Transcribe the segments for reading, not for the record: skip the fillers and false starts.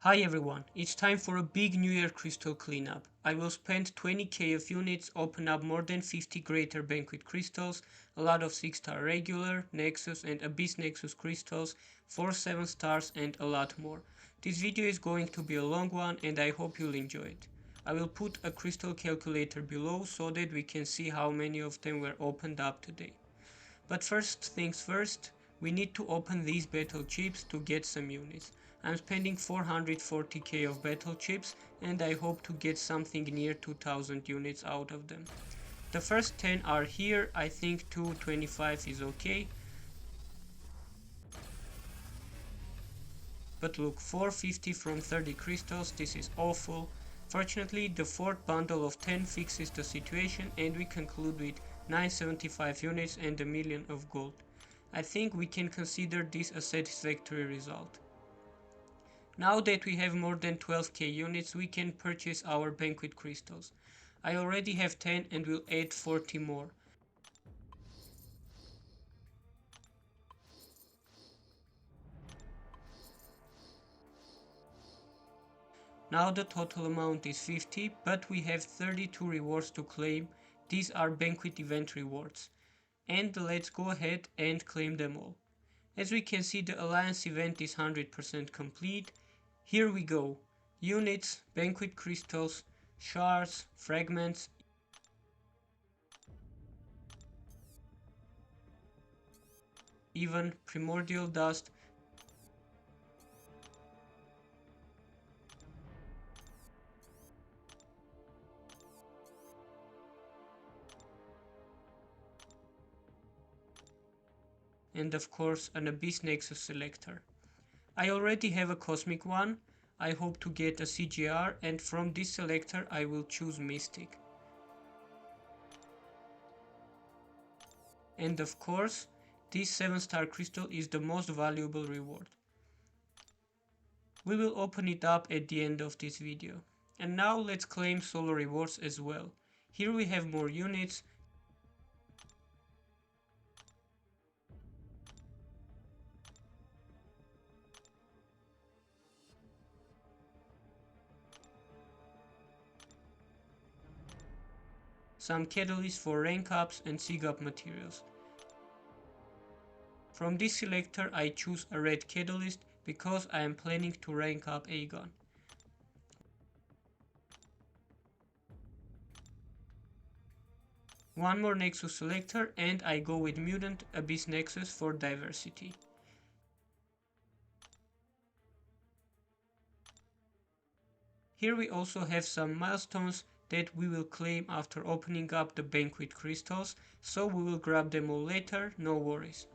Hi everyone, it's time for a big New Year crystal cleanup. I will spend 20k of units, open up more than 50 greater banquet crystals, a lot of 6-star regular, Nexus and Abyss Nexus crystals, 4 7 stars and a lot more. This video is going to be a long one and I hope you'll enjoy it. I will put a crystal calculator below so that we can see how many of them were opened up today. But first things first, we need to open these battle chips to get some units. I'm spending 440k of battle chips and I hope to get something near 2000 units out of them. The first 10 are here, I think 225 is okay. But look, 450 from 30 crystals, this is awful. Fortunately, the fourth bundle of 10 fixes the situation and we conclude with 975 units and a million of gold. I think we can consider this a satisfactory result. Now that we have more than 12k units, we can purchase our banquet crystals. I already have 10 and will add 40 more. Now the total amount is 50, but we have 32 rewards to claim. These are banquet event rewards. And let's go ahead and claim them all. As we can see, the alliance event is 100% complete. Here we go. Units, banquet crystals, shards, fragments, even primordial dust. And of course an Abyss Nexus selector. I already have a cosmic one. I hope to get a CGR and from this selector I will choose Mystic. And of course, this 7-star crystal is the most valuable reward. We will open it up at the end of this video. And now let's claim solo rewards as well. Here we have more units. Some catalysts for rank ups and sig up materials. From this selector I choose a red catalyst because I am planning to rank up Aegon. One more Nexus selector and I go with Mutant Abyss Nexus for diversity. Here we also have some milestones that we will claim after opening up the banquet crystals, so we will grab them all later, no worries.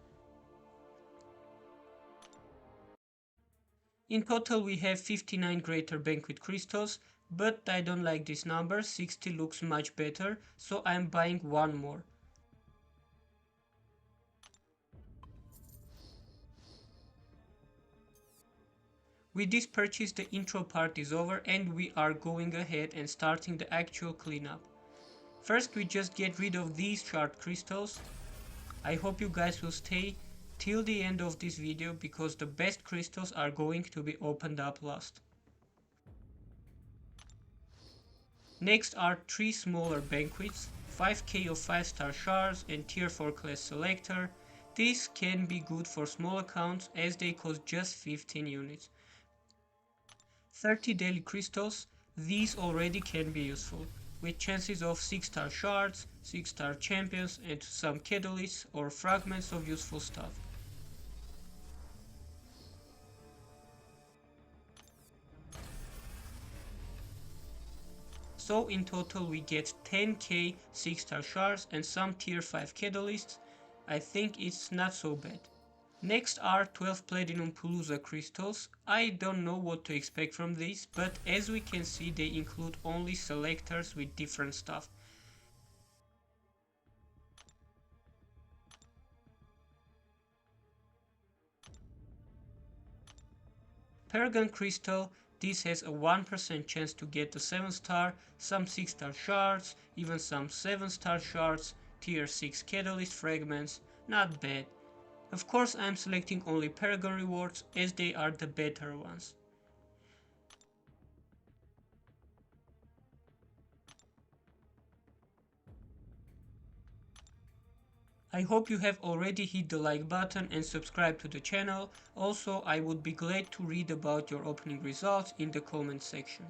In total we have 59 greater banquet crystals, but I don't like this number, 60 looks much better, so I am buying one more. With this purchase the intro part is over and we are going ahead and starting the actual cleanup. First we just get rid of these shard crystals. I hope you guys will stay till the end of this video because the best crystals are going to be opened up last. Next are 3 smaller banquets, 5k of 5-star shards and tier 4 class selector. This can be good for small accounts as they cost just 15 units. 30 daily crystals, these already can be useful, with chances of 6-star shards, 6-star champions and some catalysts or fragments of useful stuff. So in total we get 10k 6-star shards and some tier 5 catalysts. I think it's not so bad. Next are 12 Platinum Palooza crystals. I don't know what to expect from these, but as we can see they include only selectors with different stuff. Paragon Crystal, this has a 1% chance to get a 7-star, some 6-star shards, even some 7-star shards, tier 6 catalyst fragments, not bad. Of course I am selecting only Paragon rewards as they are the better ones. I hope you have already hit the like button and subscribed to the channel. Also, I would be glad to read about your opening results in the comment section.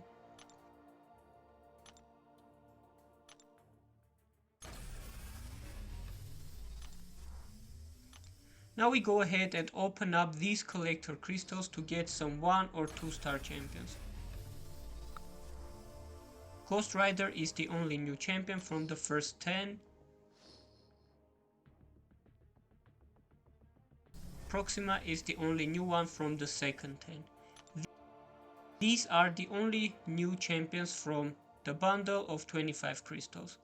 Now we go ahead and open up these collector crystals to get some 1 or 2 star champions. Ghost Rider is the only new champion from the first 10. Proxima is the only new one from the second 10. These are the only new champions from the bundle of 25 crystals.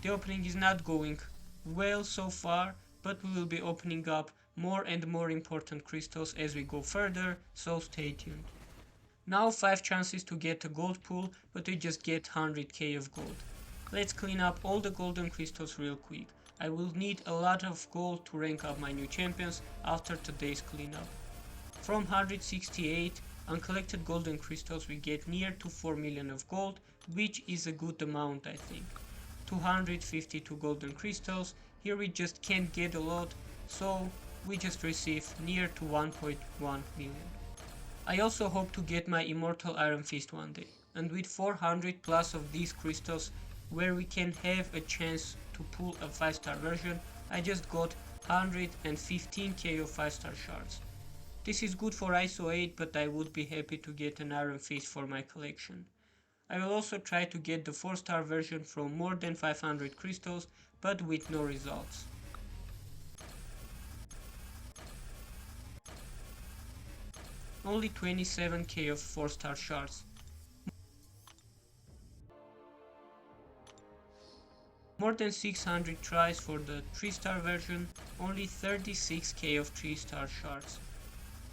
The opening is not going well so far, but we will be opening up more and more important crystals as we go further, so stay tuned. Now 5 chances to get a gold pool, but we just get 100k of gold. Let's clean up all the golden crystals real quick. I will need a lot of gold to rank up my new champions after today's cleanup. From 168 uncollected golden crystals we get near to 4 million of gold, which is a good amount I think. 252 golden crystals, here we just can't get a lot, so we just receive near to 1.1 million. I also hope to get my immortal Iron Fist one day, and with 400 plus of these crystals where we can have a chance to pull a 5-star version, I just got 115k of 5-star shards. This is good for ISO 8, but I would be happy to get an Iron Fist for my collection. I will also try to get the 4-star version from more than 500 crystals, but with no results. Only 27k of 4-star shards. More than 600 tries for the 3-star version, only 36k of 3-star shards.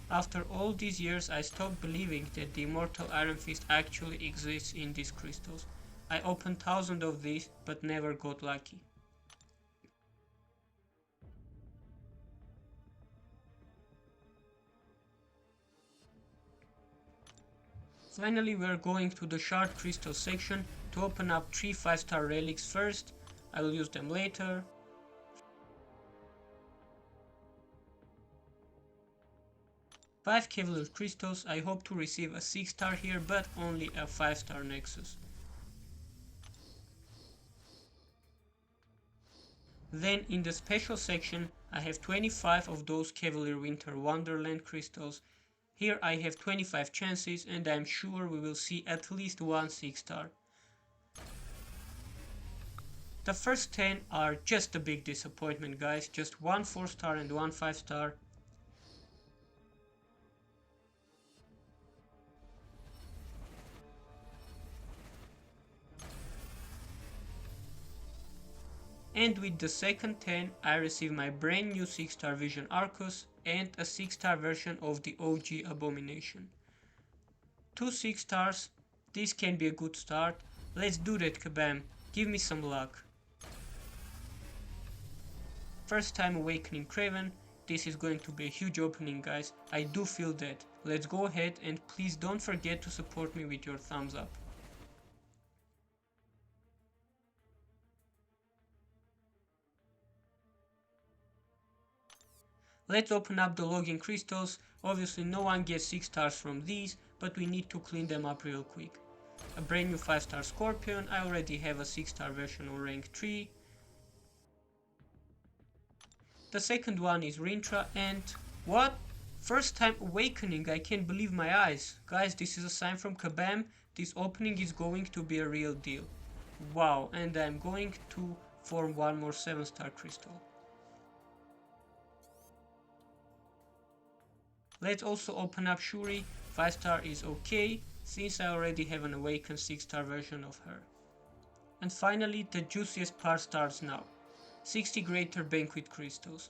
After all these years I stopped believing that the immortal Iron Fist actually exists in these crystals. I opened thousands of these but never got lucky. Finally we are going to the shard crystal section to open up 3 5-star relics first. I will use them later. Five Cavalier crystals, I hope to receive a 6-star here, but only a 5-star Nexus. Then in the special section I have 25 of those Cavalier Winter Wonderland crystals. Here I have 25 chances and I am sure we will see at least one 6-star. The first 10 are just a big disappointment guys, just one 4-star and one 5-star. And with the second 10 I receive my brand new 6-star Vision Arcus and a 6-star version of the OG Abomination. 2 6-stars, this can be a good start. Let's do that, kabam, give me some luck. First time awakening Craven, this is going to be a huge opening guys, I do feel that. Let's go ahead and please don't forget to support me with your thumbs up. Let's open up the login crystals. Obviously no one gets 6 stars from these, but we need to clean them up real quick. A brand new 5-star Scorpion, I already have a 6-star version on rank 3. The second one is Rintra and what? First time awakening, I can't believe my eyes. Guys, this is a sign from Kabam, this opening is going to be a real deal. Wow, and I'm going to form one more 7-star crystal. Let's also open up Shuri, 5-star is okay, since I already have an awakened 6-star version of her. And finally the juiciest part starts now. 60 Greater Banquet crystals.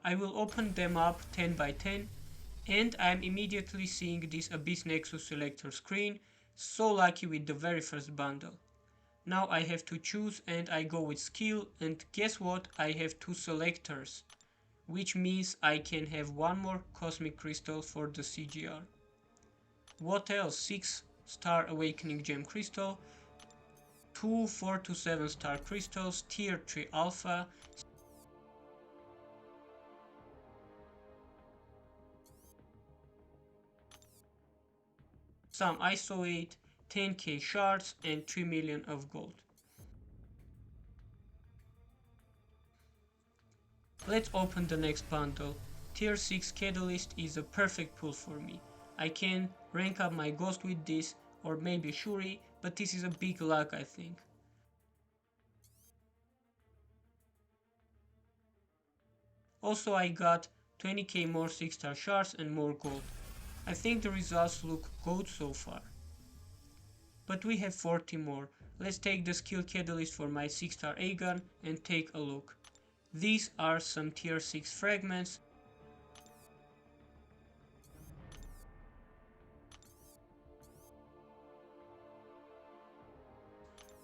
I will open them up 10 by 10 and I am immediately seeing this Abyss Nexus selector screen, so lucky with the very first bundle. Now I have to choose and I go with skill and guess what, I have 2 selectors, which means I can have one more cosmic crystal for the CGR. What else? 6-star awakening gem crystal, 2 4 to 7-star crystals, tier 3 alpha, some ISO 8, 10k shards, and 3 million of gold. Let's open the next bundle. Tier 6 Catalyst is a perfect pull for me. I can rank up my ghost with this, or maybe Shuri, but this is a big luck I think. Also I got 20k more 6-star shards and more gold. I think the results look good so far. But we have 40 more. Let's take the skill catalyst for my 6-star A-gun and take a look. These are some tier 6 fragments.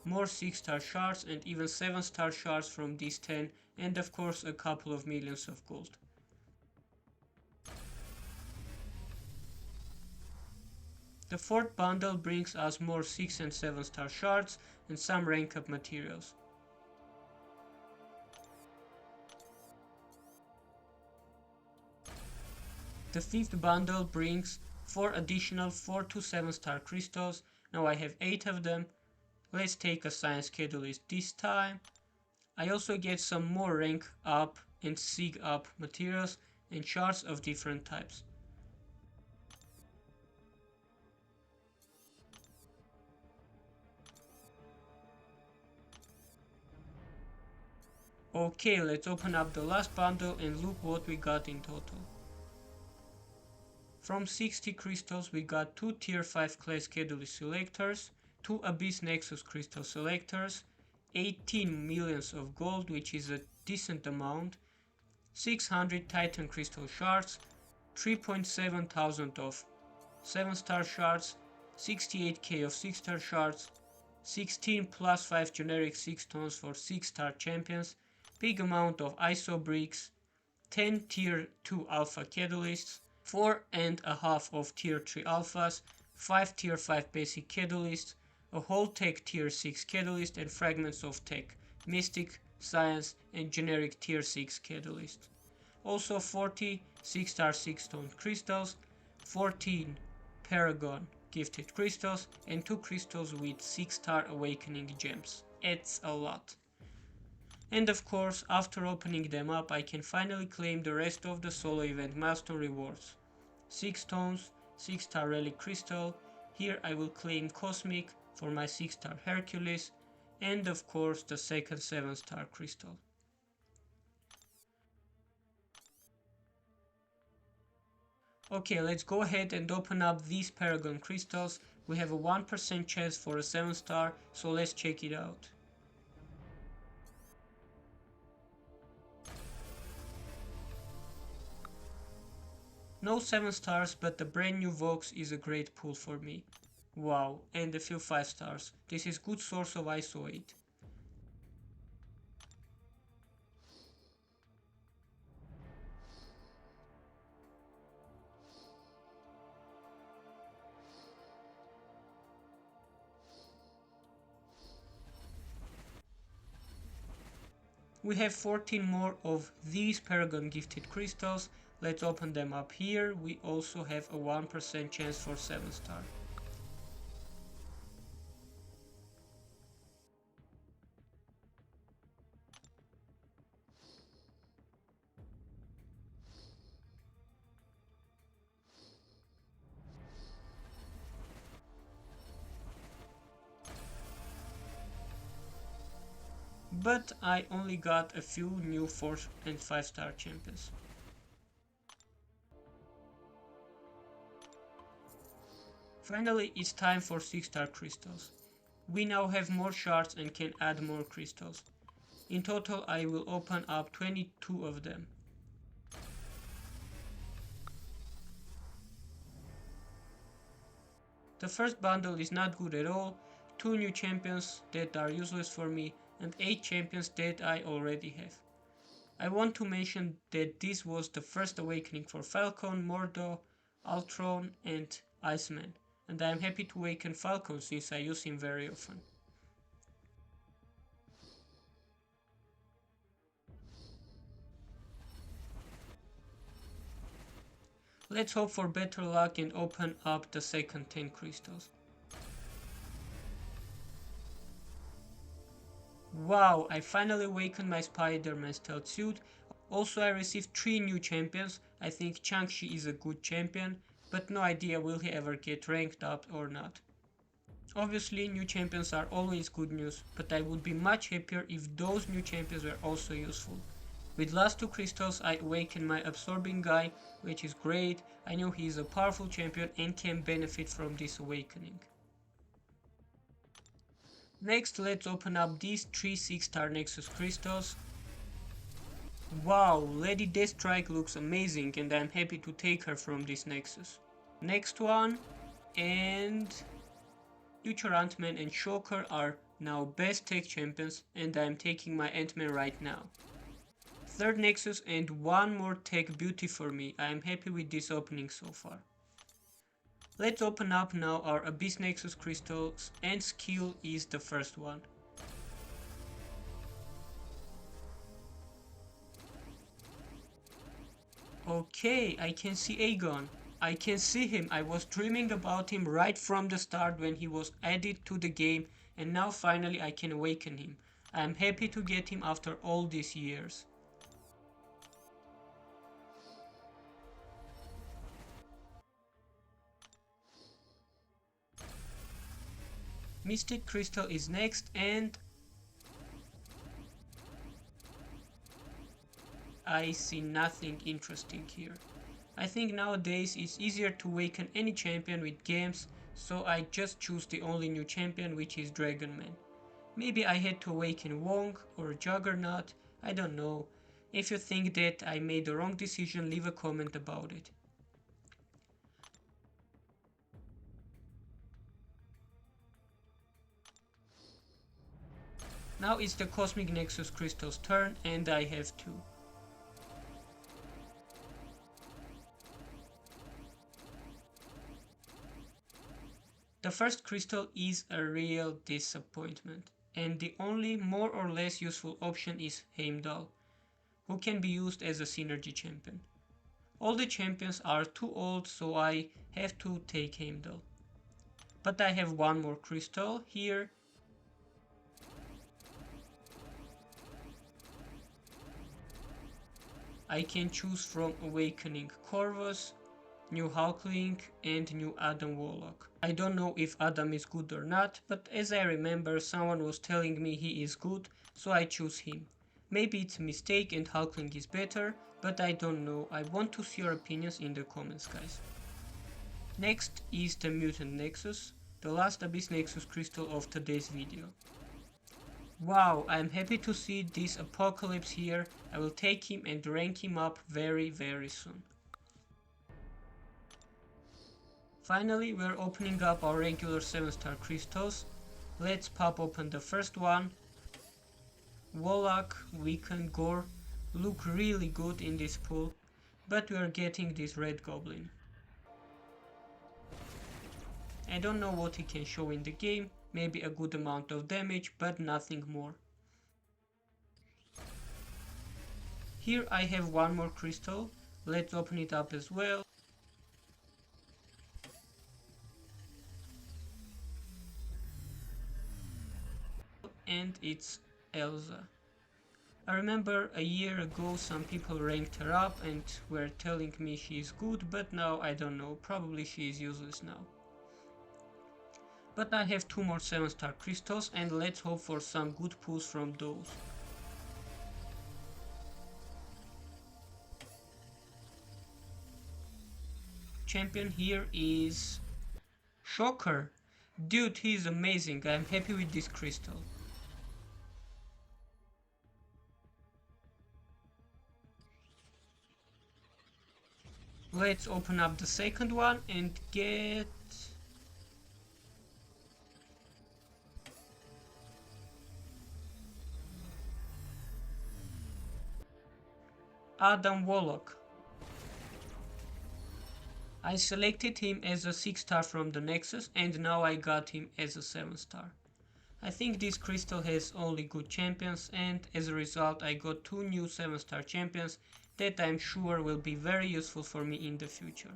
More 6-star shards and even 7-star shards from these 10, and of course a couple of millions of gold. The fourth bundle brings us more 6 and 7-star shards and some rank up materials. The fifth bundle brings 4 additional 4 to 7-star crystals. Now I have 8 of them. Let's take a science catalyst this time. I also get some more rank up and sig up materials and shards of different types. Okay, let's open up the last bundle and look what we got in total. From 60 crystals we got 2 tier 5 class catalyst selectors, 2 abyss nexus crystal selectors, 18 millions of gold, which is a decent amount, 600 titan crystal shards, 3.7 thousand of 7-star shards, 68k of 6-star shards, 16 plus 5 generic 6 stones for 6-star champions, big amount of ISO bricks, 10 tier 2 alpha catalysts, 4.5 of tier 3 alphas, 5 tier 5 basic catalysts, a whole tech tier 6 catalyst and fragments of tech, mystic, science and generic tier 6 catalyst. Also 40 6-star 6 stone crystals, 14 paragon gifted crystals and 2 crystals with 6-star awakening gems. It's a lot. And of course, after opening them up, I can finally claim the rest of the solo event milestone rewards. 6 stones, 6-star relic crystal, here I will claim cosmic for my 6-star Hercules, and of course the second 7-star crystal. Okay, let's go ahead and open up these paragon crystals. We have a 1% chance for a 7-star, so let's check it out. No 7 stars, but the brand new Vox is a great pull for me. Wow, and a few 5 stars. This is good source of ISO 8. We have 14 more of these paragon gifted crystals. Let's open them up here. We also have a 1% chance for 7-star. But I only got a few new 4 and 5-star champions. Finally, it's time for 6-star crystals. We now have more shards and can add more crystals. In total, I will open up 22 of them. The first bundle is not good at all, 2 new champions that are useless for me and 8 champions that I already have. I want to mention that this was the first awakening for Falcon, Mordo, Ultron and Iceman, and I am happy to awaken Falcon since I use him very often. Let's hope for better luck and open up the second 10 crystals. Wow, I finally awakened my Spider-Man stealth suit. Also I received 3 new champions. I think Chang-Chi is a good champion, but no idea will he ever get ranked up or not. Obviously new champions are always good news, but I would be much happier if those new champions were also useful. With last 2 crystals I awakened my absorbing guy, which is great. I know he is a powerful champion and can benefit from this awakening. Next, let's open up these 3 6-star Nexus crystals. Wow, Lady Deathstrike looks amazing and I'm happy to take her from this Nexus. Next one, and Future Ant-Man and Shocker are now best tech champions and I'm taking my Ant-Man right now. Third Nexus and one more tech beauty for me. I am happy with this opening so far. Let's open up now our Abyss Nexus crystals, and skill is the first one. Okay, I can see Aegon. I can see him. I was dreaming about him right from the start when he was added to the game, and now finally I can awaken him. I am happy to get him after all these years. Mystic Crystal is next, and I see nothing interesting here. I think nowadays it's easier to awaken any champion with games, so I just choose the only new champion, which is Dragon Man. Maybe I had to awaken Wong or Juggernaut, I don't know. If you think that I made the wrong decision, leave a comment about it. Now it's the Cosmic Nexus Crystal's turn, and I have 2. The first crystal is a real disappointment, and the only more or less useful option is Heimdall, who can be used as a synergy champion. All the champions are too old, so I have to take Heimdall. But I have one more crystal here. I can choose from Awakening Corvus, New Hulkling and New Adam Warlock. I don't know if Adam is good or not, but as I remember someone was telling me he is good, so I choose him. Maybe it's a mistake and Hulkling is better, but I don't know. I want to see your opinions in the comments, guys. Next is the Mutant Nexus, the last Abyss Nexus crystal of today's video. Wow, I am happy to see this Apocalypse here. I will take him and rank him up very soon. Finally, we are opening up our regular 7-star crystals. Let's pop open the first one. Warlock, Wiccan, Gore look really good in this pool, but we are getting this red goblin. I don't know what he can show in the game, maybe a good amount of damage, but nothing more. Here I have one more crystal, let's open it up as well. And it's Elsa. I remember a year ago some people ranked her up and were telling me she is good, but now I don't know, probably she is useless now. But I have 2 more 7-star crystals and let's hope for some good pulls from those. Champion here is Shocker. Dude, he is amazing, I am happy with this crystal. Let's open up the second one and get Adam Warlock. I selected him as a 6-star from the Nexus and now I got him as a 7-star. I think this crystal has only good champions and as a result I got 2 new 7-star champions that I'm sure will be very useful for me in the future.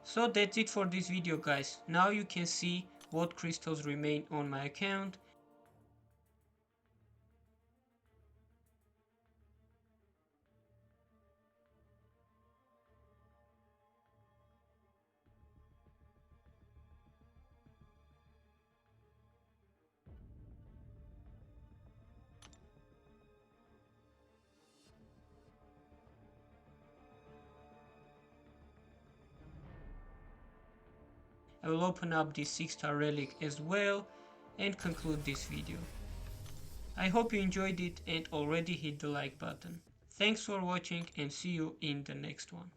So that's it for this video, guys. Now you can see what crystals remain on my account. I will open up this 6-star relic as well and conclude this video. I hope you enjoyed it and already hit the like button. Thanks for watching and see you in the next one.